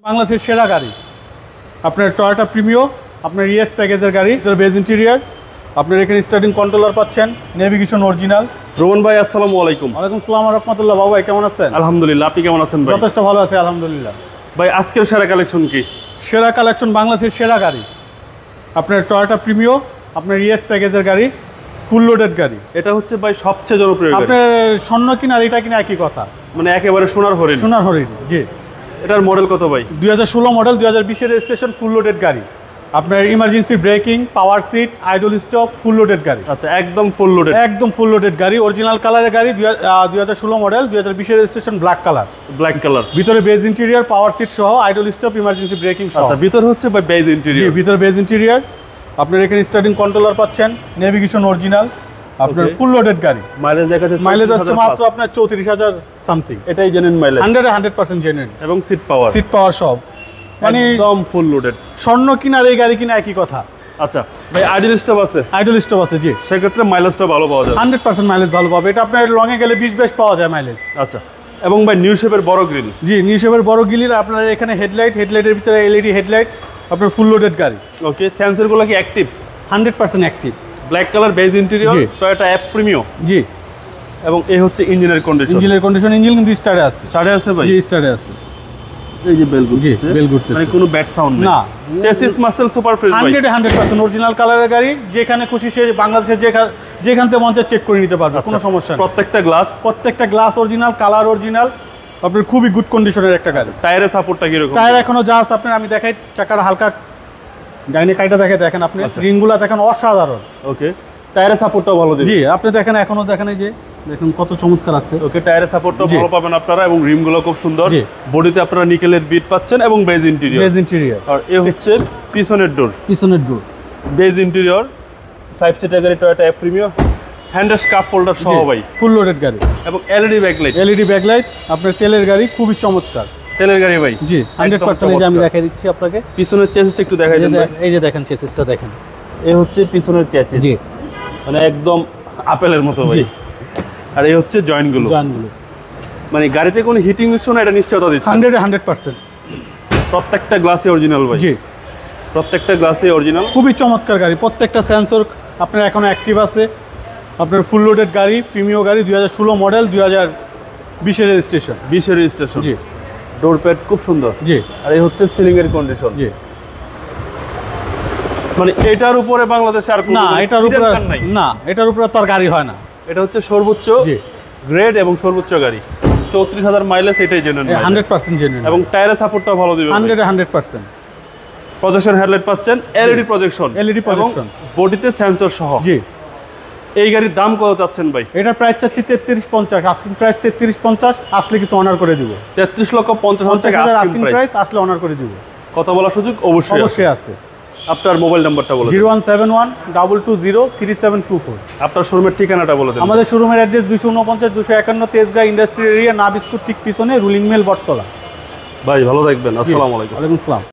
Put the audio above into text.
বাংলাদেশের সেরা গাড়ি আপনার টয়োটা প্রিমিও, আপনার ইএস প্যাকেজের গাড়ি, বেজ ইন্টেরিয়ার, আপনার এখানে স্টার্টিং কন্ট্রোলার পাচ্ছেন, নেভিগেশন অরিজিনাল। রোমান ভাই আসসালামু আলাইকুম। ওয়ালাইকুম আসসালাম ওয়া রাহমাতুল্লাহ। বাবু ভাই কেমন আছেন? আলহামদুলিল্লাহ, আপনি কেমন আছেন ভাই? যথেষ্ট ভালো আছে আলহামদুলিল্লাহ। ভাই আজকের সেরা কালেকশন কি? সেরা কালেকশন বাংলাদেশের সেরা গাড়ি আপনার টয়োটা প্রিমিও, আপনার ইএস প্যাকেজের গাড়ি, ফুল লোডেড গাড়ি। এটা হচ্ছে ভাই সবচেয়ে জনপ্রিয় গাড়ি। আপনার স্বর্ণ কিনা আর এটা কিনা একই কথা, মানে একেবারে সোনার হরিণ। সোনার হরিণ। জি, এটার মডেল কত ভাই? 2016 মডেল, 2020 রেজিস্ট্রেশন, ফুল লোডেড গাড়ি। আপনার emergency braking, power seat, idle stop, full loaded গাড়ি। আচ্ছা, একদম ফুল লোডেড। একদম ফুল লোডেড গাড়ি, অরিজিনাল কালারের গাড়ি। 2016 model, 2020 registration, black colour. Black colour. ভিতরে বেজ ইন্টেরিয়ার, পাওয়ার সিট সহ, আইডল স্টপ, ইমার্জেন্সি ব্রেকিং সহ। আচ্ছা, ভিতরে হচ্ছে ভাই বেজ ইন্টেরিয়র। জি, ভিতরে বেজ ইন্টেরিয়ার। আপনার এখানে স্টার্টিং কন্ট্রোলার পাচ্ছেন, নেভিগেশন অরিজিনাল। আপনার ফুল লোডেড গাড়ি। মাইলেজ দেখা যাচ্ছে মাইলেজ আসছে মাত্র আপনার 34,000 সামথিং। এটাই জেনুইন মাইলেজ। 100% জেনুইন। এবং সিট পাওয়ার। সিট পাওয়ার সব মানে একদম ফুল লোডেড। স্বর্ণ কিনার এই গাড়ি কিনা একই কথা। আচ্ছা ভাই, আইডল স্টপ আছে? আইডল স্টপ আছে, জি। সেক্ষেত্রে মাইলেজটা ভালো পাওয়া যাবে। 100% মাইলেজ ভালো পাবে। এটা আপনার লং এ গেলে 20-22 পাওয়া যায় মাইলেজ। আচ্ছা, এবং ভাই নিউ শেপের বড় গ্রিল। জি, নিউ শেপের বড় গ্রিল। আপনার এখানে হেডলাইটের ভিতরে এলইডি হেডলাইট। আপনার ফুল লোডেড গাড়ি। ওকে, সেন্সরগুলো কি active? 100% active. Black colour beige interior, Toyota F premio. জি, এবং এই হচ্ছে ইঞ্জিনের কন্ডিশন। ইঞ্জিনের কন্ডিশন, ইঞ্জিন কিন্তু স্টার্টে আছে। স্টার্টে আছে ভাই? জি, স্টার্টে আছে। এই যে বেল ঘুরছে। জি, বেল ঘুরতেছে। মানে কোনো ব্যাড সাউন্ড নেই। না। চেসিস মাসেল সুপার ফ্রেশ ভাই। 100% অরিজিনাল কালারের গাড়ি। যেখানে খুশি সে বাংলাদেশে যেখান থেকে মন চায় চেক করে নিতে পারবে, কোনো সমস্যা নেই। প্রত্যেকটা গ্লাস অরিজিনাল, কালার অরিজিনাল। আপনার খুবই গুড কন্ডিশনের একটা গাড়ি। টায়ারের সাপোর্টটা কি রকম? টায়ার এখনো যা আছে আপনার, আমি দেখাই চাকার হালকা গাইনে কাইটা দেখেন আপনি। রিংগুলা দেখেন অসাধারণ। ওকে, টায়ারের সাপোর্টটাও ভালো দিবে। জি, আপনি দেখেন এখনো দেখেন, এই যে দেখুন কত চমৎকার আছে। ওকে, টায়ারের সাপোর্টটাও ভালো পাবেন আপনারা, এবং রিমগুলো খুব সুন্দর। বডিতে আপনারা নিকেলের বিট পাচ্ছেন এবং বেজ ইন্টেরিয়র। আর এই হচ্ছে পিছনের ডোর। বেজ ইন্টেরিয়র, 5 সিটার গাড়ি, Toyota F Premio, handle cup holder সহ ভাই। ফুল লোডেড গাড়ি এবং এলইডি ব্যাকলাইট। আপনার তেলের গাড়ি, খুবই চমৎকার। তেলের গাড়ি ভাই। জি, 100% এই যে আমি দেখাই দিচ্ছি আপনাকে। পিছনের চেসিসটা একটু দেখাই দেন। এই যে দেখেন চেসিসটা দেখেন। এই হচ্ছে পিছনের চেসিস। জি, মানে একদম আপেলের মতো ভাই। আর এই হচ্ছে জয়েন্টগুলো। মানে গাড়িতে কোনো হিটিং ইস্যু না, এটা নিশ্চয়তা দিচ্ছে। 100% প্রত্যেকটা গ্লাসে অরিজিনাল ভাই। জি, প্রত্যেকটা গ্লাসে অরিজিনাল। খুবই চমৎকার গাড়ি। প্রত্যেকটা সেন্সর আপনার এখনো অ্যাক্টিভ আছে। আপনার ফুল লোডেড গাড়ি, প্রিমিও গাড়ি, 2016 মডেল, 2020 রেজিস্ট্রেশন। 20 রেজিস্ট্রেশন। জি, ডোর প্যাড খুব সুন্দর। জি। আর এই হচ্ছে সিলিং এর কন্ডিশন। জি, মানে এটার উপরে বাংলাদেশে আর কোনো এটার উপরে তো আর গাড়ি হয় না। এটা হচ্ছে সর্বোচ্চ গ্রেড এবং সর্বোচ্চ গাড়ি। 34,000 মাইলেজ, এটাই জেনুইন। 100% জেনুইন। এবং টায়ারের সাপোর্টটাও ভালো দিবে। 100%। প্রজেকশন হেডলাইট পাচ্ছেন, এলইডি প্রজেকশন, বডিতে সেন্সর সহ। জি। এই গাড়ির দাম কত চাচ্ছেন ভাই? এটা প্রাইস চাচ্ছি 33,50। Asking price 33,50। আসলে কিছু অনার করে দিব। 33,50,000 টাকা আস্কিং প্রাইস, আসলে অনার করে দিব। কথা বলার সুযোগ অবশ্যই আছে। আপনার মোবাইল নাম্বারটা বলুন। 0171-222-3724। আপনার শোরুমের ঠিকানাটা বলে দেন। আমাদের শোরুমের অ্যাড্রেস 249-251 তেজগাঁ ইন্ডাস্ট্রিয়াল এরিয়া, না বিস্কুট ঠিক পিছনে, রুলিং মিল, বটতলা। ভাই ভালো থাকবেন। আসসালামু আলাইকুম। ওয়ালাইকুম আসসালাম।